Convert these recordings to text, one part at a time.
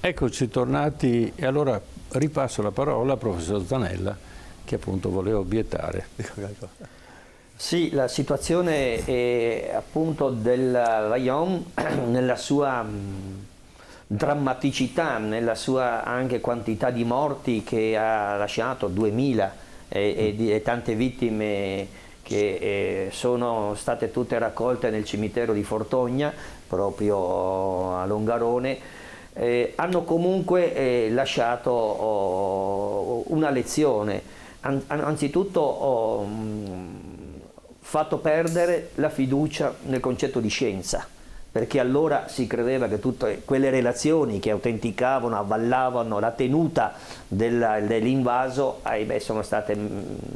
Eccoci tornati e allora ripasso la parola al professor Zanella che appunto voleva obiettare. Sì, la situazione è appunto del Vajont nella sua drammaticità, nella sua anche quantità di morti che ha lasciato, 2000 e tante vittime che sono state tutte raccolte nel cimitero di Fortogna, proprio a Longarone. Hanno comunque lasciato una lezione. Anzitutto fatto perdere la fiducia nel concetto di scienza, perché allora si credeva che tutte quelle relazioni che autenticavano, avvallavano la tenuta dell'invaso sono state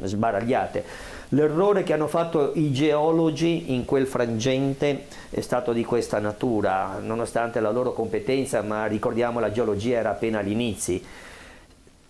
sbaragliate. L'errore che hanno fatto i geologi in quel frangente è stato di questa natura, nonostante la loro competenza, ma ricordiamo la geologia era appena agli inizi.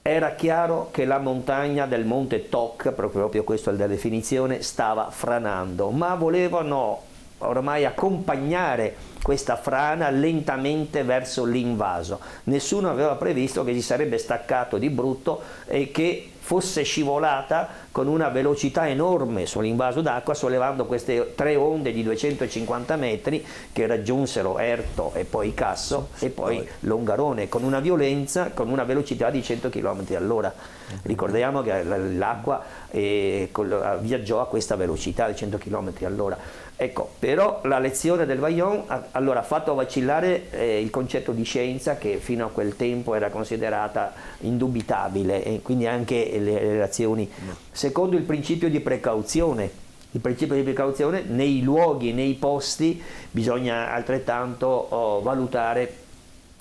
Era chiaro che la montagna del monte Toc, proprio questo è la definizione, stava franando, ma volevano ormai accompagnare questa frana lentamente verso l'invaso. Nessuno aveva previsto che si sarebbe staccato di brutto e che fosse scivolata con una velocità enorme sull'invaso d'acqua, sollevando queste 3 onde di 250 metri che raggiunsero Erto e poi Casso e poi Longarone con una violenza, con una velocità di 100 km all'ora. Ricordiamo che l'acqua viaggiò a questa velocità di 100 km all'ora. Ecco, però la lezione del Vajont allora ha fatto vacillare il concetto di scienza che fino a quel tempo era considerata indubitabile, e quindi anche le relazioni. Secondo il principio di precauzione. Il principio di precauzione nei luoghi, nei posti bisogna altrettanto valutare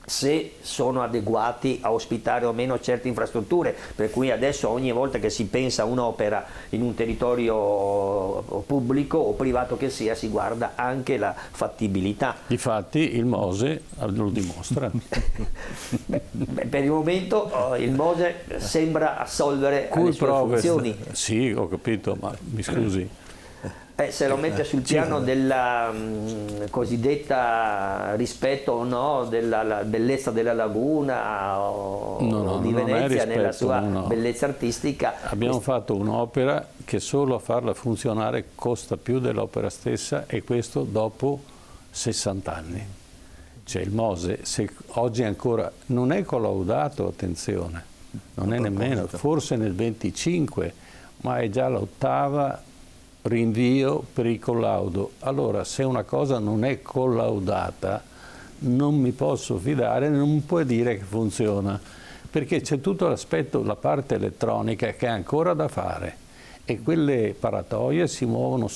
se sono adeguati a ospitare o meno certe infrastrutture, per cui adesso ogni volta che si pensa a un'opera in un territorio pubblico o privato che sia, si guarda anche la fattibilità. Difatti il Mose lo dimostra. Per il momento il Mose sembra assolvere alle sue funzioni. Sì, ho capito, ma mi scusi. Se lo mette sul piano della cosiddetta rispetto o no della bellezza della laguna o di Venezia nella sua bellezza artistica. Abbiamo fatto un'opera che solo a farla funzionare costa più dell'opera stessa, e questo dopo 60 anni. Cioè il Mose, se oggi ancora non è collaudato, attenzione, non è nemmeno, forse nel 25, ma è già l'8ª rinvio per il collaudo. Allora, se una cosa non è collaudata, non mi posso fidare, non puoi dire che funziona, perché c'è tutto l'aspetto, la parte elettronica che è ancora da fare, e quelle paratoie si muovono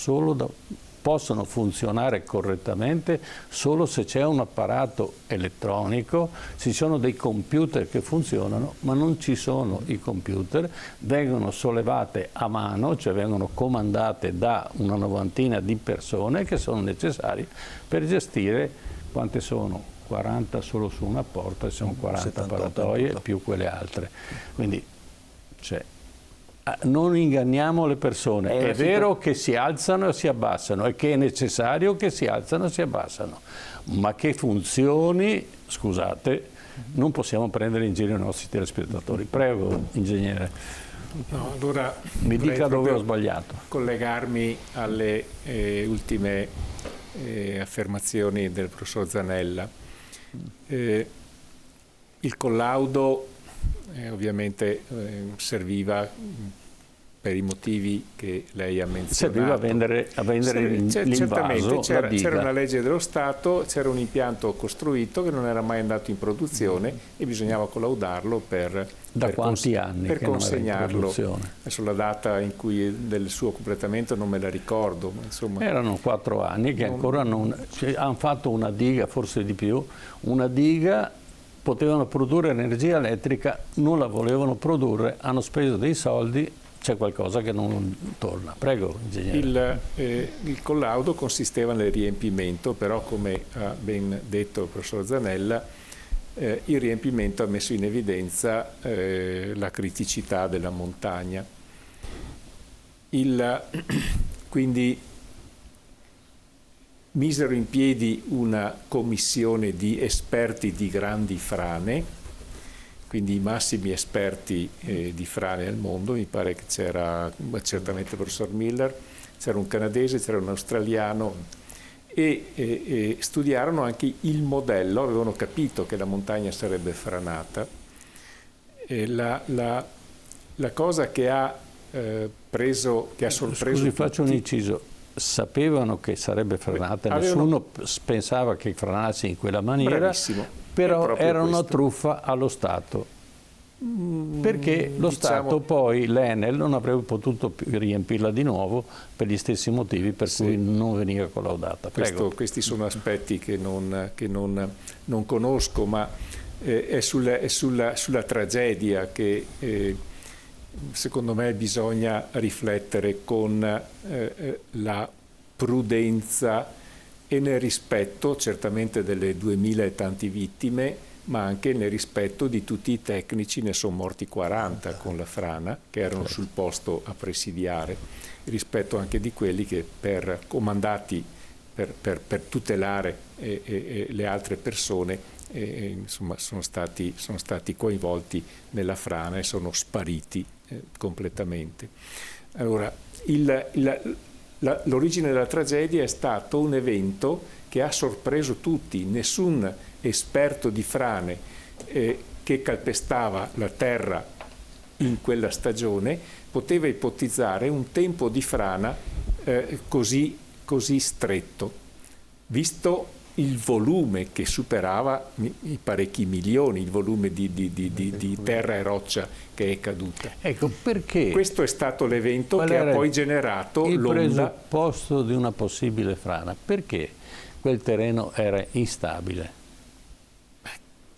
possono funzionare correttamente solo se c'è un apparato elettronico, ci sono dei computer che funzionano, ma non ci sono i computer, vengono sollevate a mano, cioè vengono comandate da una 90ina di persone che sono necessarie per gestire, quante sono? 40 solo su una porta, sono 40 paratoie più quelle altre. Quindi non inganniamo le persone, è vero che si alzano e si abbassano e che è necessario che si alzano e si abbassano, ma che funzioni, scusate, non possiamo prendere in giro i nostri telespettatori. Prego, ingegnere. No, allora mi dica dove ho sbagliato. Collegarmi alle ultime affermazioni del professor Zanella. Il collaudo ovviamente serviva per i motivi che lei ha menzionato. Serviva a vendere l'invaso. Certamente, c'era una legge dello Stato, c'era un impianto costruito che non era mai andato in produzione e bisognava collaudarlo per consegnarlo. Adesso la data del suo completamento non me la ricordo, ma insomma. Erano 4 anni che ancora non hanno fatto una diga, forse di più, una diga. Potevano produrre energia elettrica, non la volevano produrre, hanno speso dei soldi, c'è qualcosa che non torna. Prego, ingegnere. Il collaudo consisteva nel riempimento, però come ha ben detto il professor Zanella, il riempimento ha messo in evidenza la criticità della montagna. Quindi misero in piedi una commissione di esperti di grandi frane, quindi i massimi esperti di frane al mondo. Mi pare che c'era certamente il professor Miller, c'era un canadese, c'era un australiano, e studiarono anche il modello, avevano capito che la montagna sarebbe franata. La cosa che ha sorpreso Scusi, tutti, faccio un inciso. Sapevano che sarebbe franata, nessuno pensava che franasse in quella maniera, bravissimo. però era una truffa allo Stato, perché lo Stato poi, l'Enel, non avrebbe potuto più riempirla di nuovo per gli stessi motivi per cui non veniva collaudata. Questi sono aspetti che non conosco, ma è sulla tragedia che secondo me bisogna riflettere con la prudenza e nel rispetto certamente delle 2000 e tanti vittime, ma anche nel rispetto di tutti i tecnici. Ne sono morti 40 con la frana, che erano sul posto a presidiare, rispetto anche di quelli che comandati per tutelare le altre persone, insomma, sono stati coinvolti nella frana e sono spariti completamente. Allora, l'origine della tragedia è stato un evento che ha sorpreso tutti. Nessun esperto di frane che calpestava la terra in quella stagione poteva ipotizzare un tempo di frana così stretto, visto il volume che superava i parecchi milioni, il volume di terra e roccia che è caduta. Ecco, perché questo è stato l'evento che ha poi generato il l'onda. presupposto di una possibile frana. Perché quel terreno era instabile?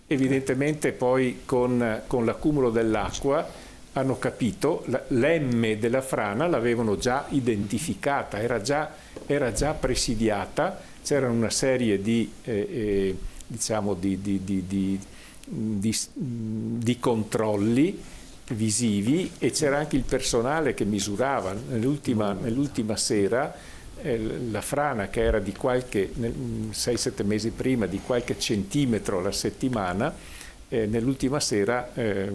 Evidentemente poi con l'accumulo dell'acqua hanno capito, l'M della frana l'avevano già identificata, era già presidiata. C'era una serie di controlli visivi, e c'era anche il personale che misurava. Nell'ultima sera la frana, che era di 6-7 mesi prima di qualche centimetro alla settimana, nell'ultima sera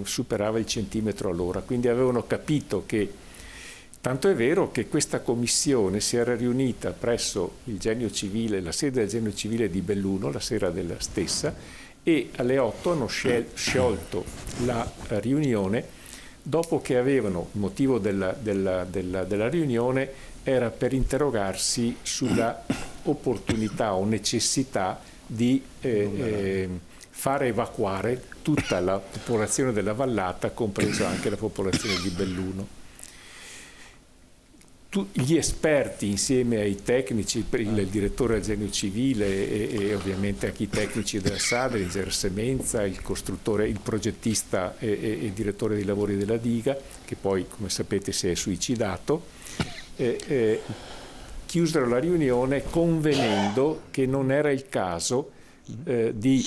superava il centimetro all'ora. Quindi avevano capito che, tanto è vero che questa commissione si era riunita presso il Genio Civile, la sede del Genio Civile di Belluno, la sera della stessa, e alle 8 hanno sciolto la riunione, dopo che avevano, il motivo della riunione era per interrogarsi sulla opportunità o necessità di far evacuare tutta la popolazione della vallata, compresa anche la popolazione di Belluno. Gli esperti, insieme ai tecnici, il direttore del Genio Civile e ovviamente anche i tecnici della Sadringer, Semenza, il costruttore, il progettista e direttore dei lavori della diga, che poi, come sapete, si è suicidato, chiusero la riunione convenendo che non era il caso di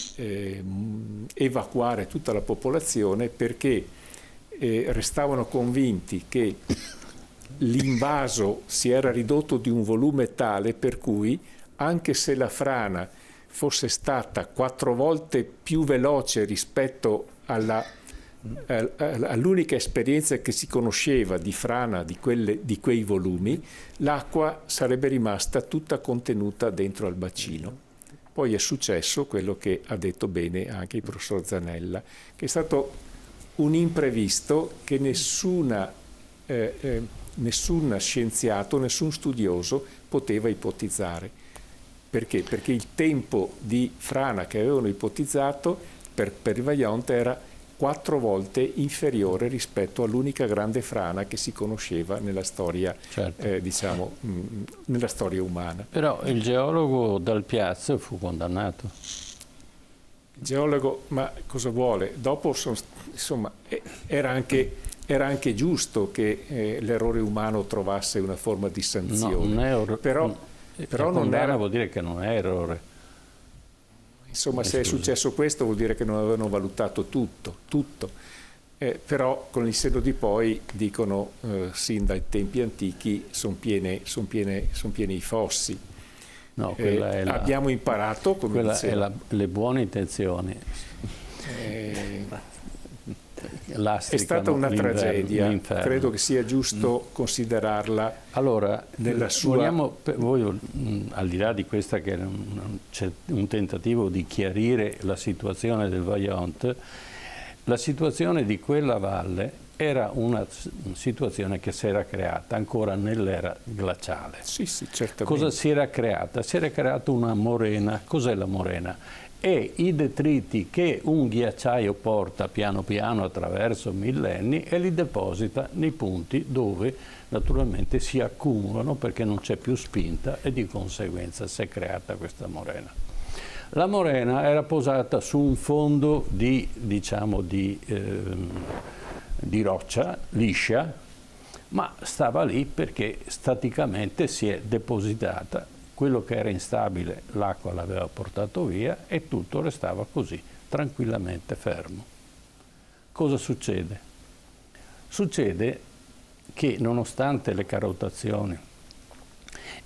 evacuare tutta la popolazione, perché restavano convinti che l'invaso si era ridotto di un volume tale per cui, anche se la frana fosse stata 4 volte più veloce rispetto all'unica esperienza che si conosceva di frana di quei volumi, l'acqua sarebbe rimasta tutta contenuta dentro al bacino. Poi è successo quello che ha detto bene anche il professor Zanella, che è stato un imprevisto che nessun scienziato, nessun studioso poteva ipotizzare. Perché? Perché il tempo di frana che avevano ipotizzato per il Vaillant era 4 volte inferiore rispetto all'unica grande frana che si conosceva nella storia, certo. Nella storia umana. Però il geologo Dal Piazza fu condannato. Il geologo, ma cosa vuole? Dopo, insomma, era anche giusto che l'errore umano trovasse una forma di sanzione. Però non era, vuol dire che non è errore. Insomma, se è successo questo vuol dire che non avevano valutato tutto. Però con il senno di poi dicono sin dai tempi antichi sono pieni i fossi. No, abbiamo imparato, come quella diceva. le buone intenzioni. È stata una tragedia, l'inferno. credo che sia giusto considerarla allora, nella sua... voi, al di là di questa che c'è un tentativo di chiarire la situazione del Vajont, la situazione di quella valle era una situazione che si era creata ancora nell'era glaciale. Sì, certamente. Cosa si era creata? Si era creata una morena. Cos'è la morena? E i detriti che un ghiacciaio porta piano piano attraverso millenni e li deposita nei punti dove naturalmente si accumulano perché non c'è più spinta e di conseguenza si è creata questa morena. La morena era posata su un fondo di roccia liscia, ma stava lì perché staticamente si è depositata. Quello che era instabile l'acqua l'aveva portato via e tutto restava così, tranquillamente fermo. Cosa succede? Succede che nonostante le carotazioni,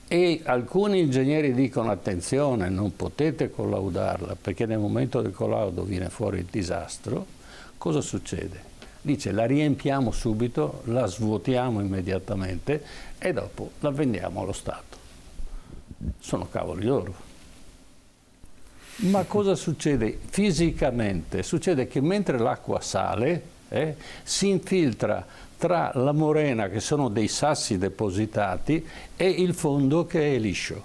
e alcuni ingegneri dicono attenzione, non potete collaudarla perché nel momento del collaudo viene fuori il disastro, cosa succede? Dice la riempiamo subito, la svuotiamo immediatamente e dopo la vendiamo allo Stato. Sono cavoli loro. Ma cosa succede fisicamente? Succede che mentre l'acqua sale, si infiltra tra la morena, che sono dei sassi depositati, e il fondo che è liscio.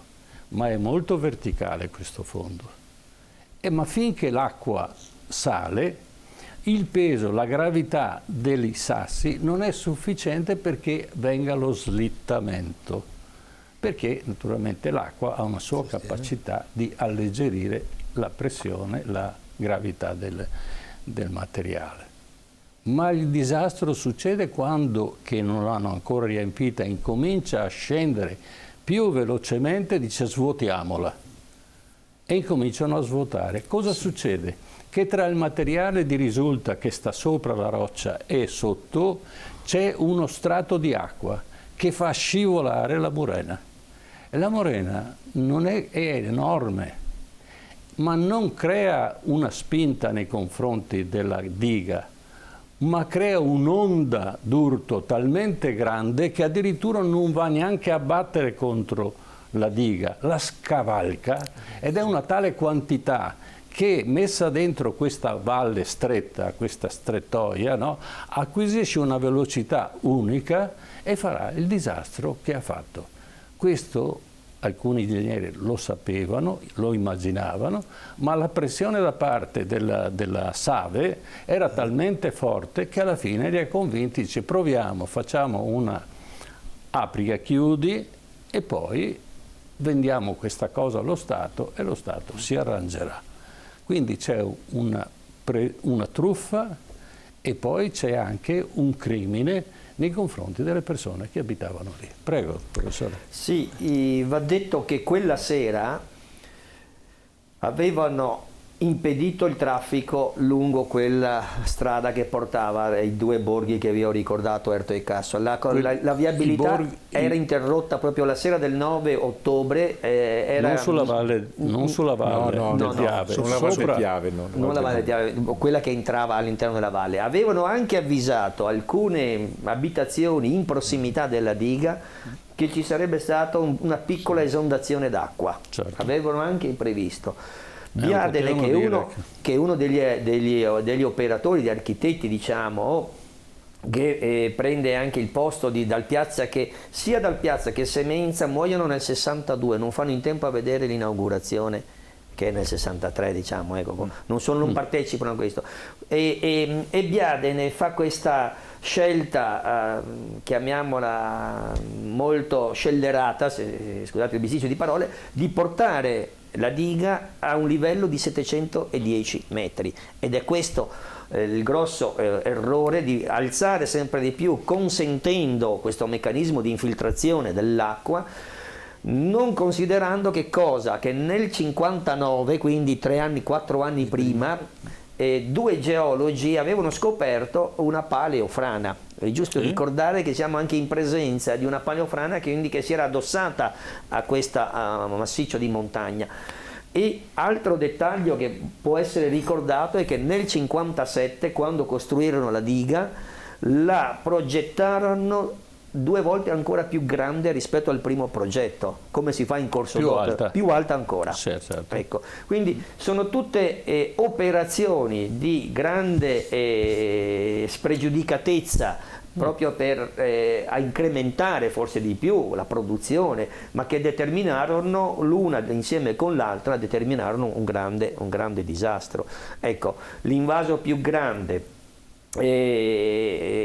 Ma è molto verticale questo fondo. Ma finché l'acqua sale, il peso, la gravità dei sassi non è sufficiente perché venga lo slittamento. Perché naturalmente l'acqua ha una sua capacità di alleggerire la pressione, la gravità del materiale. Ma il disastro succede quando, che non l'hanno ancora riempita, incomincia a scendere più velocemente, dice svuotiamola. E incominciano a svuotare. Cosa succede? Che tra il materiale di risulta che sta sopra la roccia e sotto c'è uno strato di acqua che fa scivolare la morena. La morena non è enorme, ma non crea una spinta nei confronti della diga, ma crea un'onda d'urto talmente grande che addirittura non va neanche a battere contro la diga, la scavalca, ed è una tale quantità che messa dentro questa valle stretta, questa strettoia, no, acquisisce una velocità unica e farà il disastro che ha fatto. Questo alcuni ingegneri lo sapevano, lo immaginavano, ma la pressione da parte della Save era talmente forte che alla fine li ha convinti, dice proviamo, facciamo una apri e chiudi e poi vendiamo questa cosa allo Stato e lo Stato si arrangerà. Quindi c'è una truffa e poi c'è anche un crimine nei confronti delle persone che abitavano lì. Prego, professore. Sì, va detto che quella sera avevano impedito il traffico lungo quella strada che portava ai due borghi che vi ho ricordato, Erto e Casso. La viabilità era interrotta proprio la sera del 9 ottobre. Non sulla valle del Piave, non la valle del Piave, quella che entrava all'interno della valle. Avevano anche avvisato alcune abitazioni in prossimità della diga che ci sarebbe stata una piccola esondazione d'acqua. Certo. Avevano anche previsto. Biadene, che è uno degli operatori, di architetti, diciamo, che prende anche il posto dal Piazza, che sia dal Piazza che Semenza muoiono nel 62, non fanno in tempo a vedere l'inaugurazione che è nel 63, diciamo, ecco, non partecipano a questo. E Biadene fa questa scelta, chiamiamola molto scellerata, scusate il bisticcio di parole, di portare la diga a un livello di 710 metri, ed è questo il grosso errore di alzare sempre di più, consentendo questo meccanismo di infiltrazione dell'acqua, non considerando che nel 59, quindi 4 anni prima, due geologi avevano scoperto una paleofrana. È giusto ricordare che siamo anche in presenza di una paleofrana che si era addossata a questo massiccio di montagna. E altro dettaglio che può essere ricordato è che nel 1957, quando costruirono la diga, la progettarono 2 volte ancora più grande rispetto al primo progetto, come si fa in corso d'opera, più alta ancora. Sì, certo. Ecco, quindi sono tutte operazioni di grande spregiudicatezza, proprio per a incrementare forse di più la produzione, ma che determinarono, l'una insieme con l'altra, determinarono un grande disastro. Ecco, l'invaso più grande,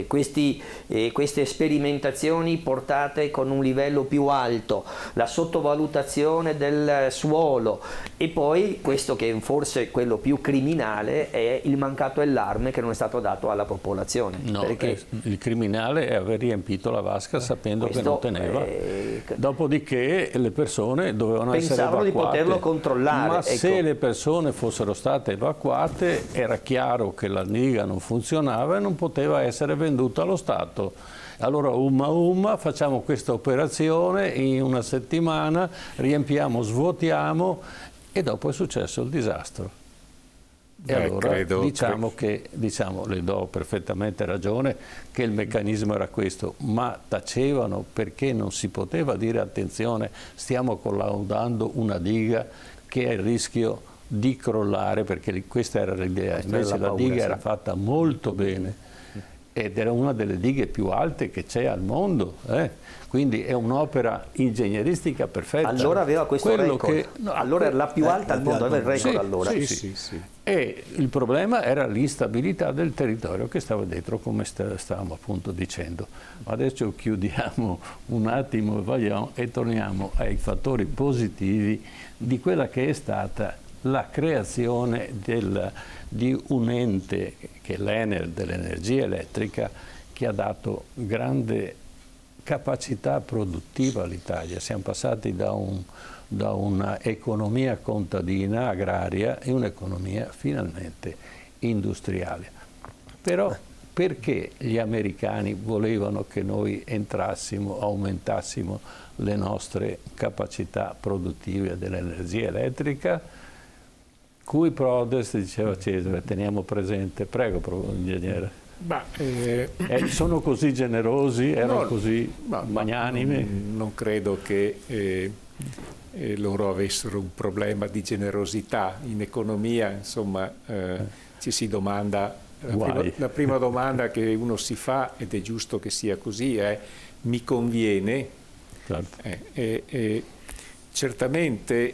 queste sperimentazioni portate con un livello più alto, la sottovalutazione del suolo, e poi questo che forse quello più criminale è il mancato allarme che non è stato dato alla popolazione. No, perché il criminale è aver riempito la vasca sapendo che non teneva. Dopodiché le persone dovevano essere evacuate. Pensavano di poterlo controllare. Ma ecco. se le persone fossero state evacuate era chiaro che la diga non funzionava e non poteva essere venduta allo Stato. Allora facciamo questa operazione in una settimana, riempiamo, svuotiamo, e dopo è successo il disastro. E allora le do perfettamente ragione che il meccanismo era questo, ma tacevano perché non si poteva dire attenzione, stiamo collaudando una diga che ha il rischio di crollare, perché questa era l'idea. Invece la diga era fatta molto bene ed era una delle dighe più alte che c'è al mondo, quindi è un'opera ingegneristica perfetta. Allora aveva questo record, allora era la più alta al mondo, aveva il record allora. Sì. E il problema era l'instabilità del territorio che stava dentro, come stavamo appunto dicendo. Adesso chiudiamo un attimo e torniamo ai fattori positivi di quella che è stata la creazione di un ente che è l'Enel dell'energia elettrica, che ha dato grande capacità produttiva all'Italia. Siamo passati da un'economia contadina, agraria, e un'economia finalmente industriale. Però perché gli americani volevano che noi aumentassimo le nostre capacità produttive dell'energia elettrica? Cui prodest, diceva Cesare, teniamo presente. Prego, ingegnere. Sono così generosi, erano così magnanimi? Non credo che loro avessero un problema di generosità. In economia, insomma, ci si domanda, la prima domanda che uno si fa, ed è giusto che sia così, è: mi conviene? Certo. Certamente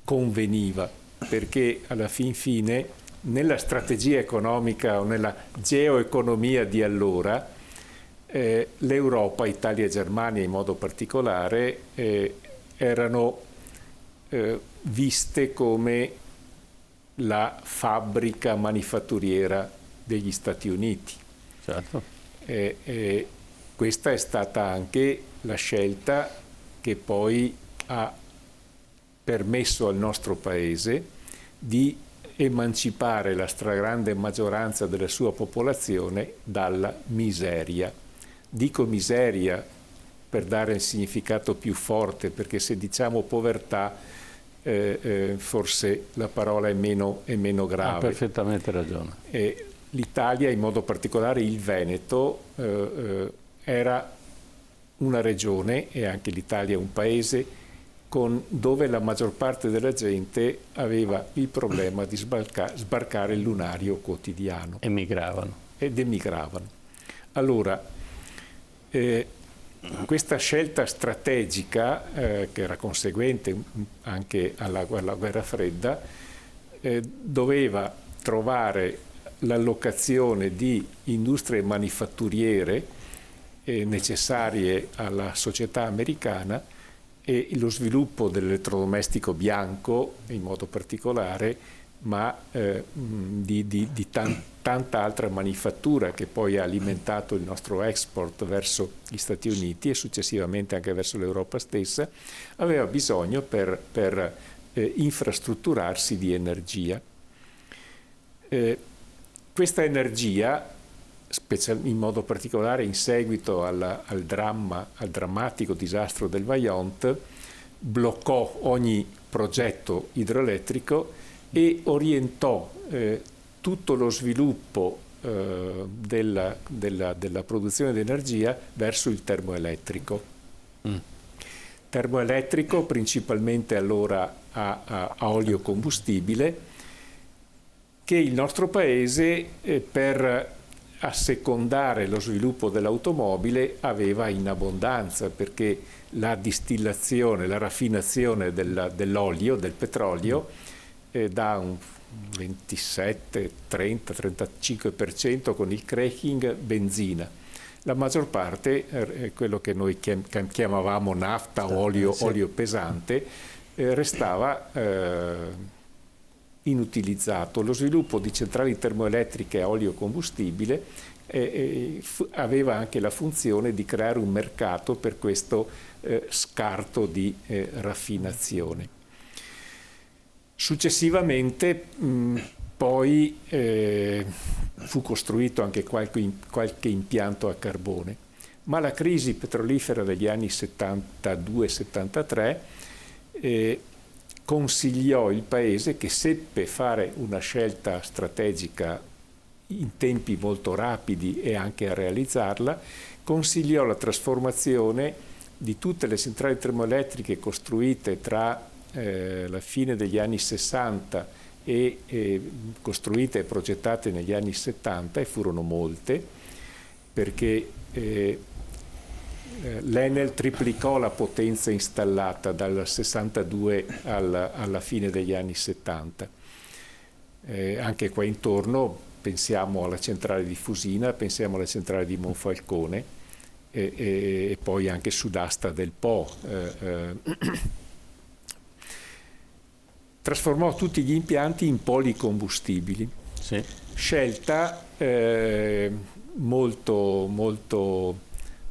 conveniva, perché alla fine nella strategia economica o nella geoeconomia di allora l'Europa, Italia e Germania in modo particolare, erano viste come la fabbrica manifatturiera degli Stati Uniti. Certo. Questa è stata anche la scelta che poi ha permesso al nostro Paese di emancipare la stragrande maggioranza della sua popolazione dalla miseria. Dico miseria per dare il significato più forte, perché se diciamo povertà forse la parola è meno grave. Ha perfettamente ragione. L'Italia, in modo particolare il Veneto, era una regione, e anche l'Italia un paese, dove la maggior parte della gente aveva il problema di sbarcare il lunario quotidiano. Ed emigravano. Allora, questa scelta strategica, che era conseguente anche alla guerra fredda, doveva trovare l'allocazione di industrie manifatturiere necessarie alla società americana, e lo sviluppo dell'elettrodomestico bianco in modo particolare, ma di tanta altra manifattura che poi ha alimentato il nostro export verso gli Stati Uniti e successivamente anche verso l'Europa stessa, aveva bisogno per infrastrutturarsi di energia. Questa energia, in modo particolare in seguito al drammatico disastro del Vajont, bloccò ogni progetto idroelettrico e orientò tutto lo sviluppo della produzione di energia verso il termoelettrico. Termoelettrico principalmente allora a olio combustibile, che il nostro paese per assecondare lo sviluppo dell'automobile aveva in abbondanza, perché la distillazione, la raffinazione dell'olio, del petrolio, dà un 27, 30, 35% con il cracking benzina. La maggior parte, quello che noi chiamavamo nafta o olio pesante, restava inutilizzato. Lo sviluppo di centrali termoelettriche a olio combustibile aveva anche la funzione di creare un mercato per questo scarto di raffinazione. Successivamente poi fu costruito anche qualche impianto a carbone, ma la crisi petrolifera degli anni 72-73 consigliò il Paese, che seppe fare una scelta strategica in tempi molto rapidi e anche a realizzarla, consigliò la trasformazione di tutte le centrali termoelettriche costruite tra la fine degli anni 60 e costruite e progettate negli anni 70, e furono molte, perché l'Enel triplicò la potenza installata dal 62 alla fine degli anni 70. Anche qua intorno pensiamo alla centrale di Fusina, pensiamo alla centrale di Monfalcone e poi anche Sudasta del Po. Trasformò tutti gli impianti in policombustibili. Sì. Scelta molto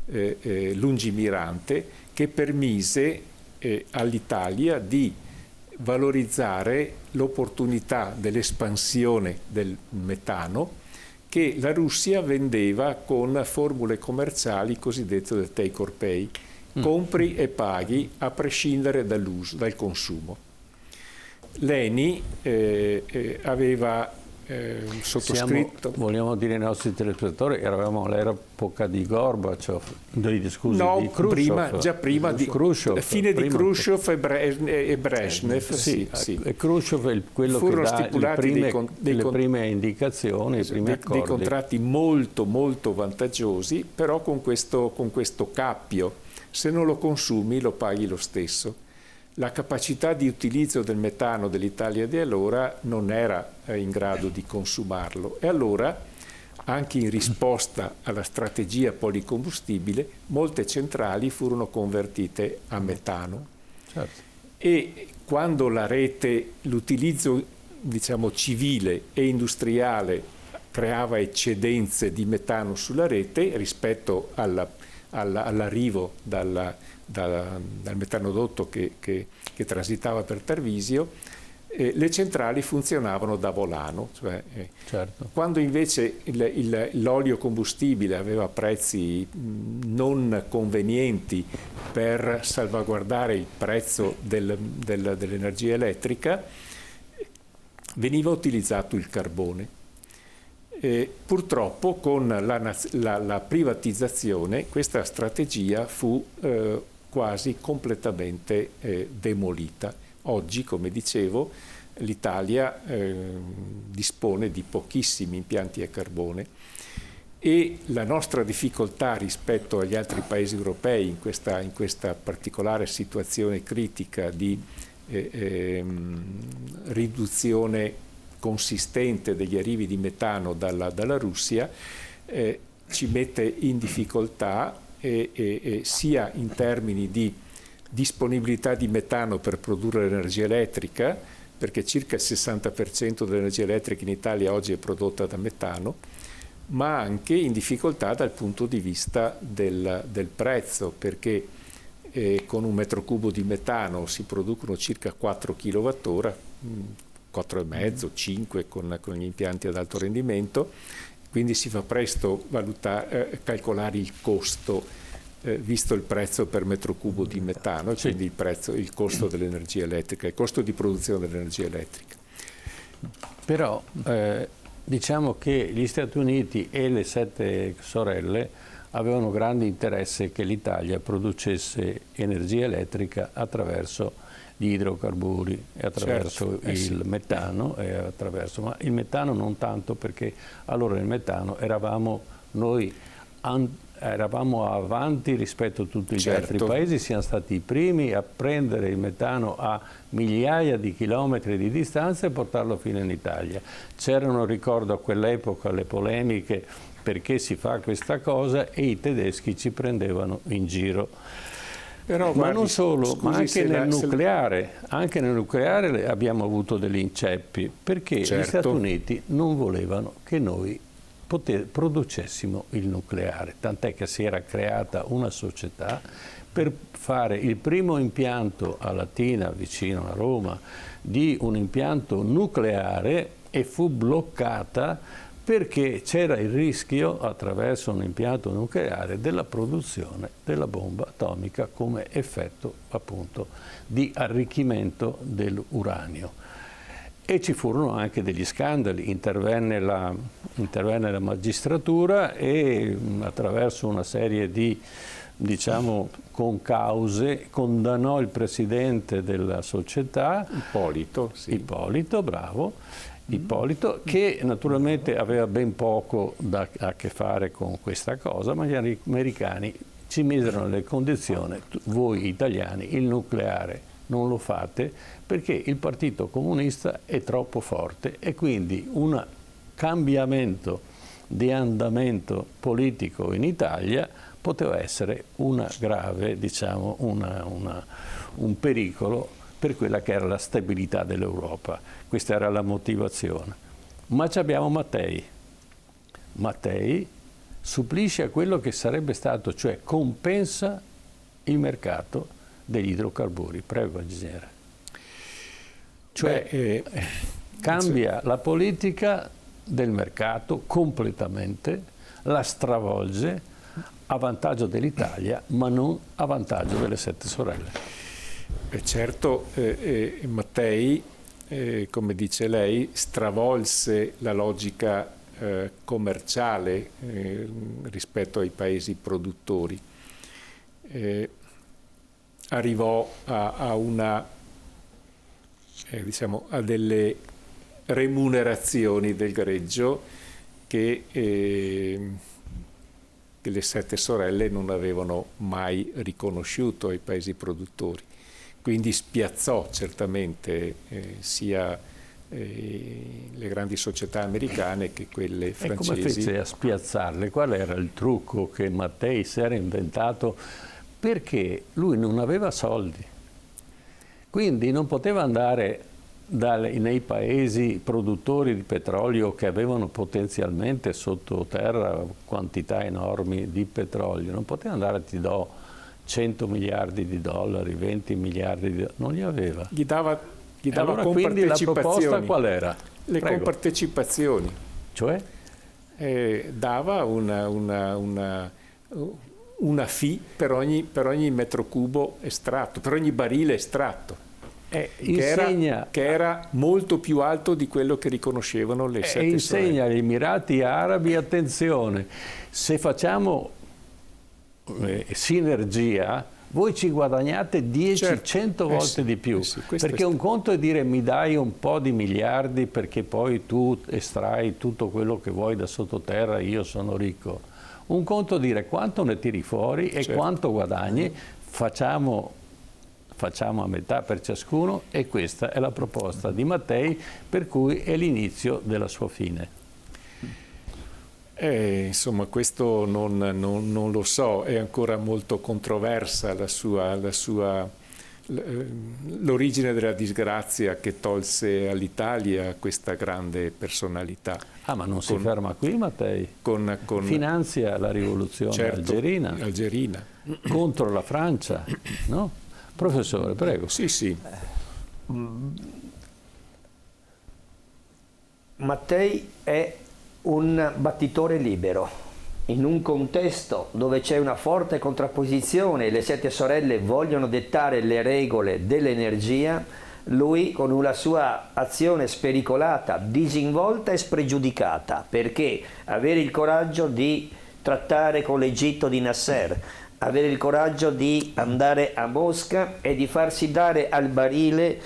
lungimirante, che permise all'Italia di valorizzare l'opportunità dell'espansione del metano che la Russia vendeva con formule commerciali cosiddette del take or pay, compri e paghi a prescindere dall'uso, dal consumo. L'ENI aveva sottoscritto. Vogliamo dire ai nostri telespettatori, eravamo all'epoca di Gorbaciov, di Khrushchev, già prima di Khrushchev, fine di Khrushchev e Brezhnev. Sì. E Khrushchev è quello furono che dà stipulati le prime indicazioni, i primi accordi. Dei contratti molto vantaggiosi, però con questo cappio: se non lo consumi lo paghi lo stesso. La capacità di utilizzo del metano dell'Italia di allora non era in grado di consumarlo, e allora, anche in risposta alla strategia policombustibile, molte centrali furono convertite a metano. Certo. E quando la rete, l'utilizzo civile e industriale creava eccedenze di metano sulla rete rispetto all'arrivo dal metanodotto che transitava per Tarvisio, le centrali funzionavano da volano. Certo. Quando invece l'olio combustibile aveva prezzi non convenienti per salvaguardare il prezzo dell'energia elettrica, veniva utilizzato il carbone. Purtroppo con la privatizzazione questa strategia fu quasi completamente demolita. Oggi, come dicevo, l'Italia dispone di pochissimi impianti a carbone, e la nostra difficoltà rispetto agli altri paesi europei in questa particolare situazione critica di riduzione consistente degli arrivi di metano dalla Russia ci mette in difficoltà sia in termini di disponibilità di metano per produrre l'energia elettrica, perché circa il 60% dell'energia elettrica in Italia oggi è prodotta da metano, ma anche in difficoltà dal punto di vista del prezzo, perché con un metro cubo di metano si producono circa 4 kWh, 4,5, 5 con gli impianti ad alto rendimento, quindi si fa presto calcolare il costo, visto il prezzo per metro cubo di metano, sì. quindi il costo dell'energia elettrica, il costo di produzione dell'energia elettrica. Però diciamo che gli Stati Uniti e le 7 sorelle avevano grande interesse che l'Italia producesse energia elettrica attraverso gli idrocarburi e attraverso il metano, ma il metano non tanto, perché allora il metano eravamo avanti rispetto a tutti gli altri paesi, siamo stati i primi a prendere il metano a migliaia di chilometri di distanza e portarlo fino in Italia. C'erano, ricordo a quell'epoca, le polemiche perché si fa questa cosa, e i tedeschi ci prendevano in giro. Però, ma guardi, non solo, ma anche nel nucleare. Anche nel nucleare abbiamo avuto degli inceppi, perché gli Stati Uniti non volevano che noi producessimo il nucleare, tant'è che si era creata una società per fare il primo impianto a Latina, vicino a Roma, di un impianto nucleare, e fu bloccata perché c'era il rischio, attraverso un impianto nucleare, della produzione della bomba atomica come effetto appunto di arricchimento dell'uranio. E ci furono anche degli scandali, intervenne la magistratura e attraverso una serie di, diciamo, concause condannò il presidente della società, Ippolito, bravo, Ippolito, che naturalmente aveva ben poco a che fare con questa cosa, ma gli americani ci misero nelle condizioni: voi italiani il nucleare non lo fate perché il Partito Comunista è troppo forte, e quindi un cambiamento di andamento politico in Italia poteva essere una grave, diciamo, un pericolo per quella che era la stabilità dell'Europa. Questa era la motivazione. Ma abbiamo Mattei. Mattei supplisce a quello che sarebbe stato, cioè compensa il mercato degli idrocarburi. Prego, ingegnere. Cioè cambia la politica del mercato completamente, la stravolge a vantaggio dell'Italia, ma non a vantaggio delle 7 sorelle. Certo, Mattei, come dice lei, stravolse la logica commerciale rispetto ai paesi produttori. Arrivò a delle remunerazioni del greggio che le 7 sorelle non avevano mai riconosciuto ai paesi produttori. Quindi spiazzò certamente sia le grandi società americane che quelle francesi. E come fece a spiazzarle? Qual era il trucco che Mattei si era inventato? Perché lui non aveva soldi, quindi non poteva andare nei paesi produttori di petrolio che avevano potenzialmente sottoterra quantità enormi di petrolio, non poteva andare: ti do 100 miliardi di dollari, 20 miliardi di dollari, non li aveva. Gli dava allora, quindi la proposta qual era? Le compartecipazioni. Cioè? Dava una fee per ogni metro cubo estratto, per ogni barile estratto. Che era molto più alto di quello che riconoscevano le 7 sorelle. E insegna agli Emirati Arabi: attenzione, se facciamo sinergia, voi ci guadagnate 10-100 volte di più, perché un conto è dire mi dai un po' di miliardi perché poi tu estrai tutto quello che vuoi da sottoterra, io sono ricco. Un conto è dire quanto ne tiri fuori e quanto guadagni, facciamo a metà per ciascuno, e questa è la proposta di Mattei, per cui è l'inizio della sua fine. Insomma, questo non lo so, è ancora molto controversa l'origine della disgrazia che tolse all'Italia questa grande personalità. Ah, ma non si ferma qui, Mattei? Finanzia la rivoluzione algerina contro la Francia, no? Professore, prego. Sì. Mattei è un battitore libero. In un contesto dove c'è una forte contrapposizione, le 7 sorelle vogliono dettare le regole dell'energia, lui con la sua azione spericolata, disinvolta e spregiudicata, perché avere il coraggio di trattare con l'Egitto di Nasser, avere il coraggio di andare a Mosca e di farsi dare al barile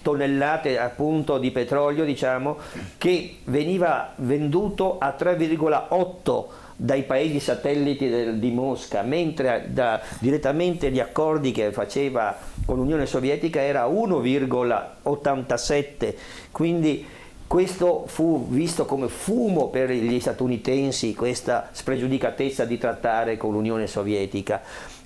tonnellate appunto di petrolio, diciamo, che veniva venduto a 3,8 dai paesi satelliti di Mosca, mentre direttamente gli accordi che faceva con l'Unione Sovietica era 1,87, quindi questo fu visto come fumo per gli statunitensi, questa spregiudicatezza di trattare con l'Unione Sovietica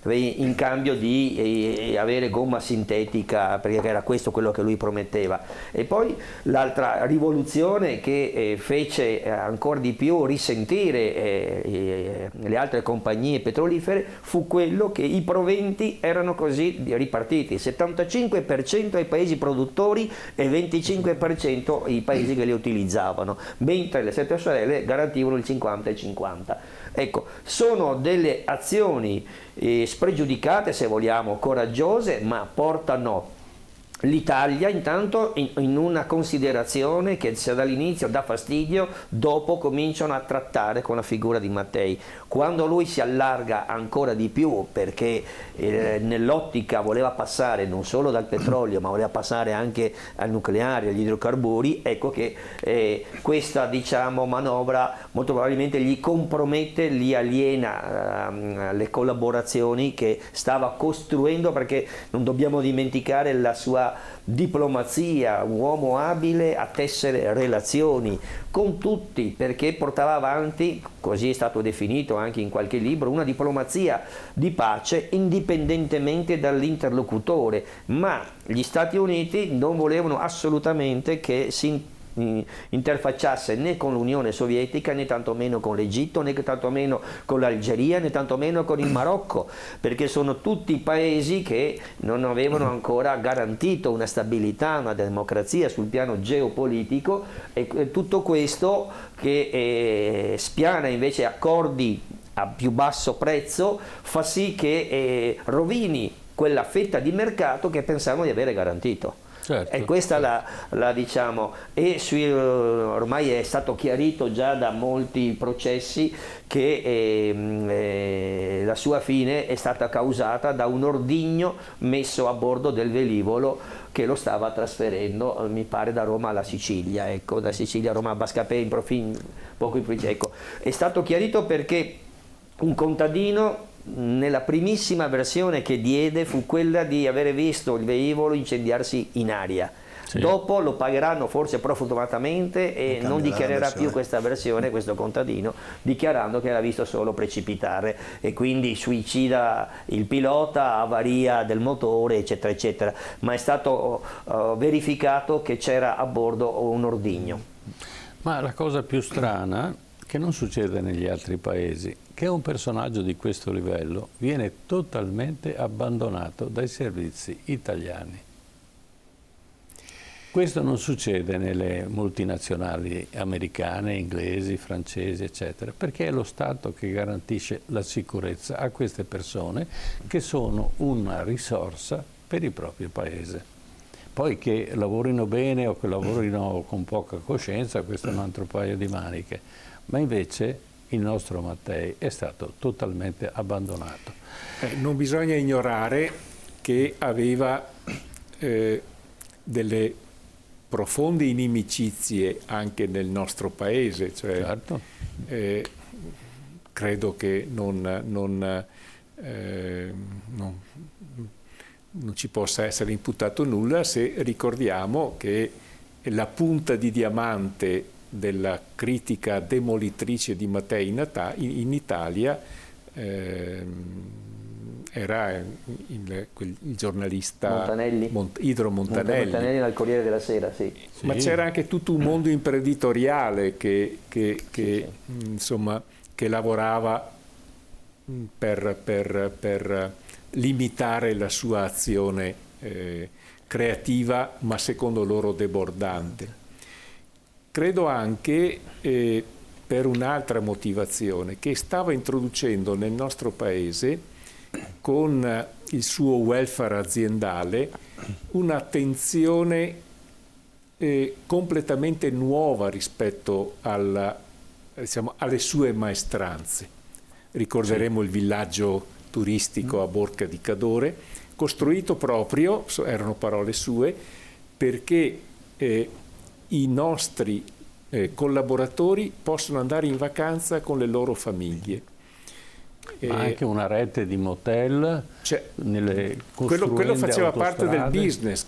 in cambio di avere gomma sintetica, perché era questo quello che lui prometteva. E poi l'altra rivoluzione che fece ancora di più risentire le altre compagnie petrolifere fu quello che i proventi erano così ripartiti: 75% ai paesi produttori e 25% ai paesi che li utilizzavano, mentre le 7 sorelle garantivano il 50 e 50. Ecco, sono delle azioni spregiudicate, se vogliamo, coraggiose, ma portano l'Italia intanto in una considerazione che se dall'inizio dà fastidio, dopo cominciano a trattare con la figura di Mattei. Quando lui si allarga ancora di più, perché nell'ottica voleva passare non solo dal petrolio, ma voleva passare anche al nucleare, agli idrocarburi, ecco che questa, diciamo, manovra molto probabilmente gli compromette, gli aliena le collaborazioni che stava costruendo, perché non dobbiamo dimenticare la sua diplomazia, un uomo abile a tessere relazioni con tutti, perché portava avanti, così è stato definito anche in qualche libro, una diplomazia di pace indipendentemente dall'interlocutore, ma gli Stati Uniti non volevano assolutamente che si interfacciasse né con l'Unione Sovietica, né tantomeno con l'Egitto, né tantomeno con l'Algeria, né tantomeno con il Marocco, perché sono tutti paesi che non avevano ancora garantito una stabilità, una democrazia sul piano geopolitico, e tutto questo che spiana invece accordi a più basso prezzo fa sì che rovini quella fetta di mercato che pensavano di avere garantito. Certo. E questa la diciamo, e ormai è stato chiarito già da molti processi che la sua fine è stata causata da un ordigno messo a bordo del velivolo che lo stava trasferendo, mi pare, da Roma alla Sicilia, ecco, da Sicilia a Roma, a Bascapè, poco in provincia. Ecco, è stato chiarito perché un contadino nella primissima versione che diede fu quella di avere visto il velivolo incendiarsi in aria. Sì. Dopo lo pagheranno forse profumatamente e non dichiarerà più questa versione, questo contadino, dichiarando che era visto solo precipitare e quindi suicida il pilota, avaria del motore, eccetera eccetera, ma è stato verificato che c'era a bordo un ordigno. Ma la cosa più strana, che non succede negli altri paesi, che un personaggio di questo livello viene totalmente abbandonato dai servizi italiani. Questo non succede nelle multinazionali americane, inglesi, francesi, eccetera, perché è lo Stato che garantisce la sicurezza a queste persone che sono una risorsa per il proprio paese. Poi che lavorino bene o che lavorino con poca coscienza, questo è un altro paio di maniche, ma invece il nostro Mattei è stato totalmente abbandonato. Non bisogna ignorare che aveva delle profonde inimicizie anche nel nostro paese, cioè, certo. Credo che non ci possa essere imputato nulla se ricordiamo che la punta di diamante della critica demolitrice di Mattei in Italia era il giornalista Idro Montanelli. Montanelli dal Corriere della Sera, sì. Ma c'era anche tutto un mondo imprenditoriale che insomma, che lavorava per limitare la sua azione creativa, ma secondo loro debordante. credo anche per un'altra motivazione, che stava introducendo nel nostro paese, con il suo welfare aziendale, un'attenzione completamente nuova rispetto alle sue maestranze. Ricorderemo il villaggio turistico a Borca di Cadore, costruito proprio, erano parole sue, perché i nostri collaboratori possono andare in vacanza con le loro famiglie. Ma anche una rete di motel, nelle quello faceva autostrade. parte del business,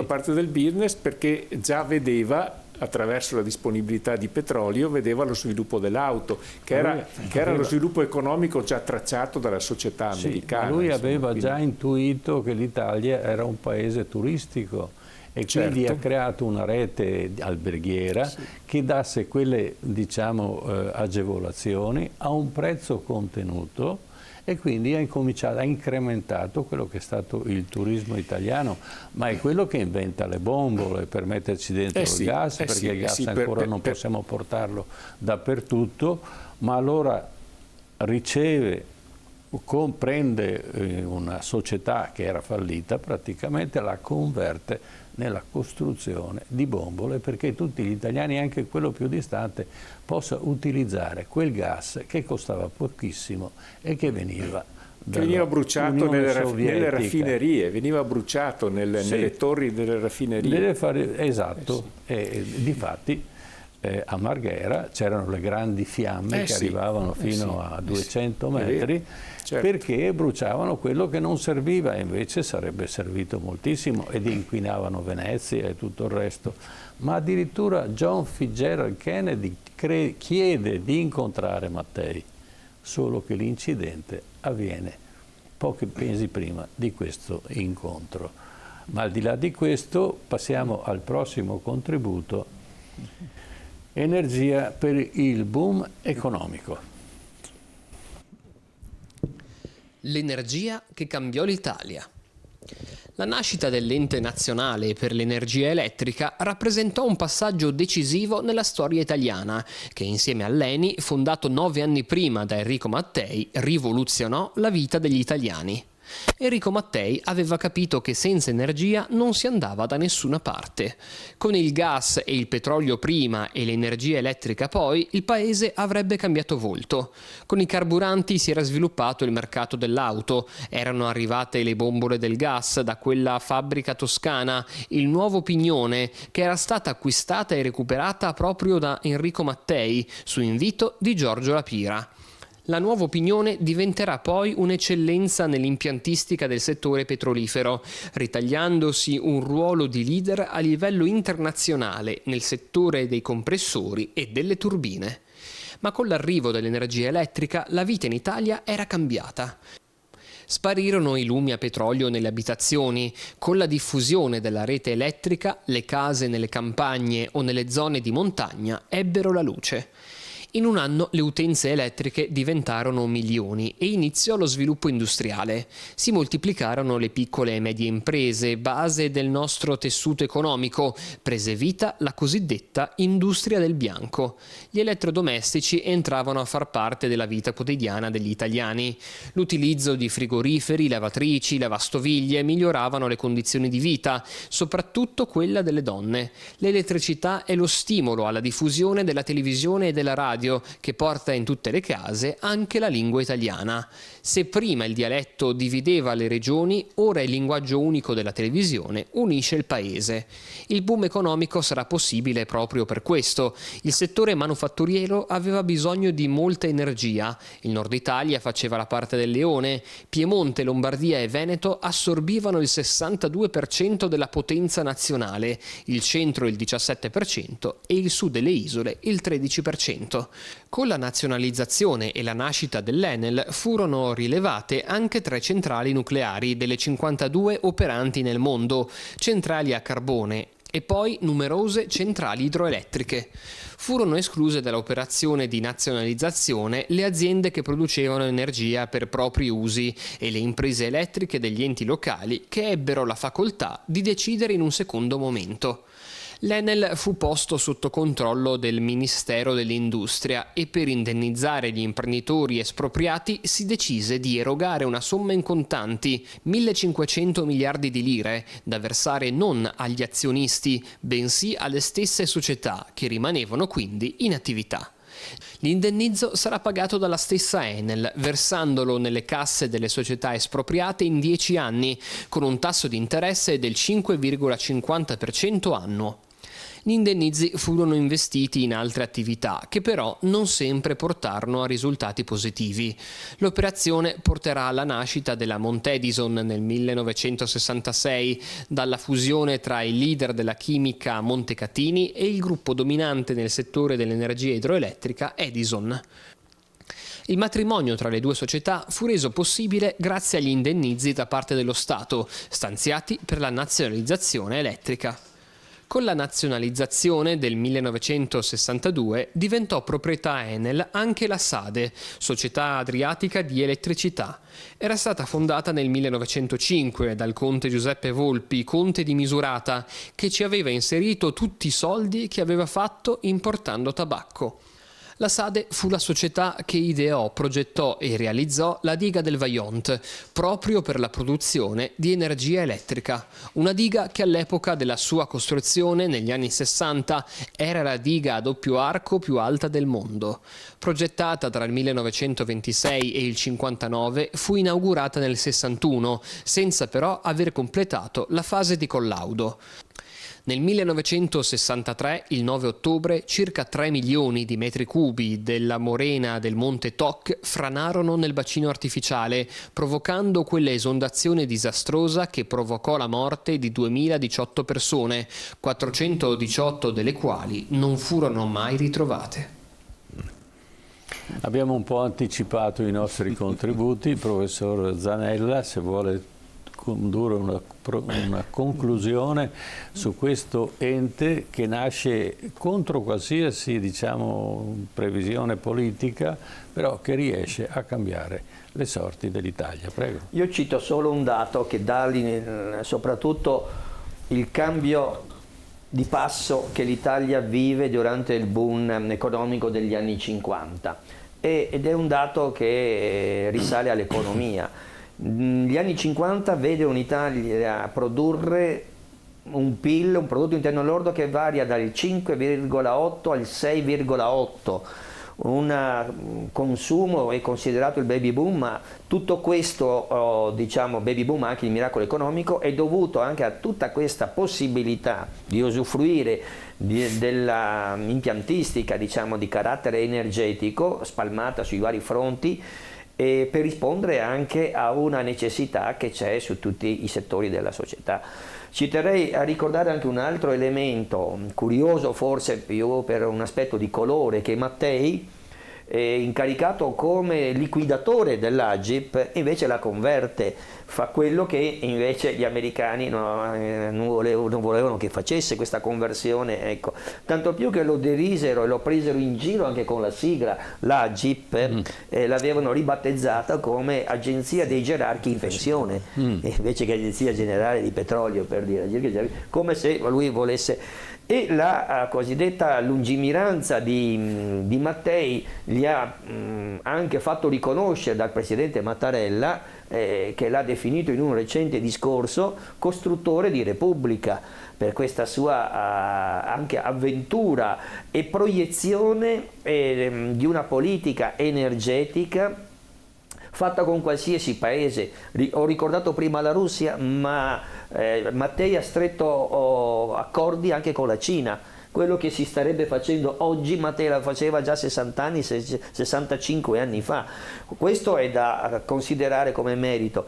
parte del business, perché già vedeva, attraverso la disponibilità di petrolio, vedeva lo sviluppo dell'auto, che era lo sviluppo economico già tracciato dalla società americana. Lui aveva già intuito che l'Italia era un paese turistico e quindi ha creato una rete alberghiera che dasse quelle, diciamo, agevolazioni a un prezzo contenuto, e quindi ha incrementato quello che è stato il turismo italiano, ma è quello che inventa le bombole per metterci dentro il gas, perché il gas ancora non possiamo portarlo dappertutto, ma allora prende una società che era fallita, praticamente la converte nella costruzione di bombole, perché tutti gli italiani, anche quello più distante, possa utilizzare quel gas che costava pochissimo e che veniva bruciato nelle raffinerie, veniva bruciato nelle torri delle raffinerie. Esatto, e difatti a Marghera c'erano le grandi fiamme che arrivavano fino a 200 metri, perché bruciavano quello che non serviva, e invece sarebbe servito moltissimo, ed inquinavano Venezia e tutto il resto. Ma addirittura John Fitzgerald Kennedy chiede di incontrare Mattei, solo che l'incidente avviene pochi mesi prima di questo incontro. Ma al di là di questo passiamo al prossimo contributo: energia per il boom economico. L'energia che cambiò l'Italia. La nascita dell'Ente Nazionale per l'Energia Elettrica rappresentò un passaggio decisivo nella storia italiana, che insieme all'ENI, fondato 9 anni prima da Enrico Mattei, rivoluzionò la vita degli italiani. Enrico Mattei aveva capito che senza energia non si andava da nessuna parte. Con il gas e il petrolio prima e l'energia elettrica poi, il paese avrebbe cambiato volto. Con i carburanti si era sviluppato il mercato dell'auto, erano arrivate le bombole del gas da quella fabbrica toscana, il nuovo Pignone, che era stata acquistata e recuperata proprio da Enrico Mattei, su invito di Giorgio La Pira. La nuova Pignone diventerà poi un'eccellenza nell'impiantistica del settore petrolifero, ritagliandosi un ruolo di leader a livello internazionale nel settore dei compressori e delle turbine. Ma con l'arrivo dell'energia elettrica la vita in Italia era cambiata. Sparirono i lumi a petrolio nelle abitazioni. Con la diffusione della rete elettrica, le case nelle campagne o nelle zone di montagna ebbero la luce. In un anno le utenze elettriche diventarono milioni e iniziò lo sviluppo industriale. Si moltiplicarono le piccole e medie imprese, base del nostro tessuto economico, prese vita la cosiddetta industria del bianco. Gli elettrodomestici entravano a far parte della vita quotidiana degli italiani. L'utilizzo di frigoriferi, lavatrici, lavastoviglie miglioravano le condizioni di vita, soprattutto quella delle donne. L'elettricità è lo stimolo alla diffusione della televisione e della radio, che porta in tutte le case anche la lingua italiana. Se prima il dialetto divideva le regioni, ora il linguaggio unico della televisione unisce il paese. Il boom economico sarà possibile proprio per questo. Il settore manufatturiero aveva bisogno di molta energia. Il nord Italia faceva la parte del leone. Piemonte, Lombardia e Veneto assorbivano il 62% della potenza nazionale, il centro il 17% e il sud delle isole il 13%. Con la nazionalizzazione e la nascita dell'Enel furono rilevate anche 3 centrali nucleari delle 52 operanti nel mondo, centrali a carbone e poi numerose centrali idroelettriche. Furono escluse dall'operazione di nazionalizzazione le aziende che producevano energia per propri usi e le imprese elettriche degli enti locali che ebbero la facoltà di decidere in un secondo momento. L'Enel fu posto sotto controllo del Ministero dell'Industria e per indennizzare gli imprenditori espropriati si decise di erogare una somma in contanti, 1.500 miliardi di lire, da versare non agli azionisti, bensì alle stesse società, che rimanevano quindi in attività. L'indennizzo sarà pagato dalla stessa Enel, versandolo nelle casse delle società espropriate in 10 anni, con un tasso di interesse del 5,50% annuo. Gli indennizi furono investiti in altre attività che però non sempre portarono a risultati positivi. L'operazione porterà alla nascita della Montedison nel 1966, dalla fusione tra il leader della chimica Montecatini e il gruppo dominante nel settore dell'energia idroelettrica Edison. Il matrimonio tra le due società fu reso possibile grazie agli indennizi da parte dello Stato, stanziati per la nazionalizzazione elettrica. Con la nazionalizzazione del 1962 diventò proprietà Enel anche la SADE, Società Adriatica di Elettricità. Era stata fondata nel 1905 dal conte Giuseppe Volpi, conte di Misurata, che ci aveva inserito tutti i soldi che aveva fatto importando tabacco. La SADE fu la società che ideò, progettò e realizzò la diga del Vajont, proprio per la produzione di energia elettrica. Una diga che all'epoca della sua costruzione, negli anni 60, era la diga a doppio arco più alta del mondo. Progettata tra il 1926 e il 59, fu inaugurata nel 61, senza però aver completato la fase di collaudo. Nel 1963, il 9 ottobre, circa 3 milioni di metri cubi della morena del Monte Toc franarono nel bacino artificiale, provocando quella esondazione disastrosa che provocò la morte di 2018 persone, 418 delle quali non furono mai ritrovate. Abbiamo un po' anticipato i nostri contributi. Il professor Zanella, se vuole condurre una conclusione su questo ente che nasce contro qualsiasi, previsione politica, però che riesce a cambiare le sorti dell'Italia. Prego. Io cito solo un dato che dà soprattutto il cambio di passo che l'Italia vive durante il boom economico degli anni 50 ed è un dato che risale all'economia. Gli anni 50 vede un'Italia produrre un PIL, un prodotto interno lordo che varia dal 5,8 al 6,8. Un consumo è considerato il baby boom, ma tutto questo baby boom, anche il miracolo economico, è dovuto anche a tutta questa possibilità di usufruire della impiantistica di carattere energetico spalmata sui vari fronti, e per rispondere anche a una necessità che c'è su tutti i settori della società. Ci terrei a ricordare anche un altro elemento, curioso forse più per un aspetto di colore, che Mattei, incaricato come liquidatore dell'Agip, invece la converte, fa quello che invece gli americani non volevano che facesse, questa conversione, ecco. Tanto più che lo derisero e lo presero in giro anche con la sigla, l'Agip, l'avevano ribattezzata come Agenzia dei Gerarchi in pensione, invece che Agenzia Generale di Petrolio, per dire, come se lui volesse. E la cosiddetta lungimiranza di Mattei gli ha anche fatto riconoscere dal presidente Mattarella, che l'ha definito in un recente discorso costruttore di Repubblica, per questa sua anche avventura e proiezione di una politica energetica fatta con qualsiasi paese. Ho ricordato prima la Russia, ma Mattei ha stretto accordi anche con la Cina. Quello che si starebbe facendo oggi, Mattei la faceva già 60 anni, 65 anni fa. Questo è da considerare come merito.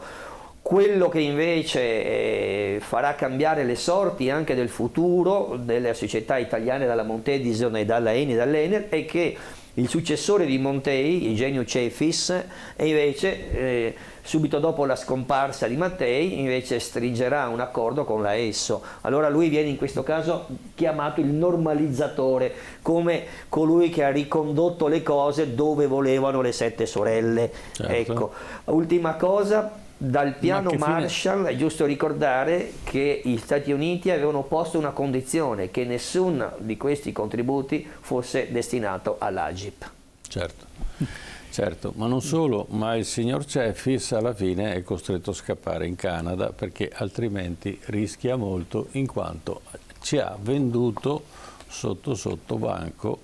Quello che invece farà cambiare le sorti anche del futuro delle società italiane dalla Montedison e dalla Eni e dall'Enel è che il successore di Mattei, Eugenio Cefis, invece subito dopo la scomparsa di Mattei, invece stringerà un accordo con la Esso. Allora lui viene in questo caso chiamato il normalizzatore, come colui che ha ricondotto le cose dove volevano le 7 sorelle. Certo. Ecco. Ultima cosa, Dal piano Marshall è giusto ricordare che gli Stati Uniti avevano posto una condizione, che nessuno di questi contributi fosse destinato all'Agip. Certo, ma non solo, ma il signor Cefis alla fine è costretto a scappare in Canada perché altrimenti rischia molto, in quanto ci ha venduto sotto banco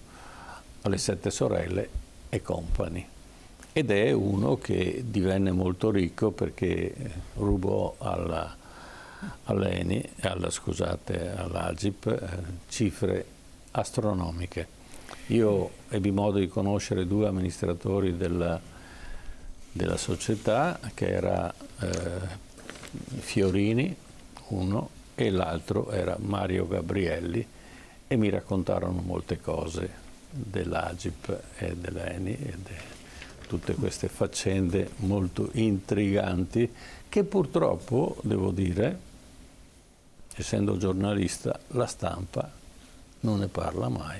alle Sette Sorelle e compagni. Ed è uno che divenne molto ricco perché rubò all'ENI, all'Agip, cifre astronomiche. Io ebbi modo di conoscere due amministratori della società, che era Fiorini, uno, e l'altro era Mario Gabrielli, e mi raccontarono molte cose dell'Agip e dell'ENI e tutte queste faccende molto intriganti che purtroppo, devo dire, essendo giornalista, la stampa non ne parla mai.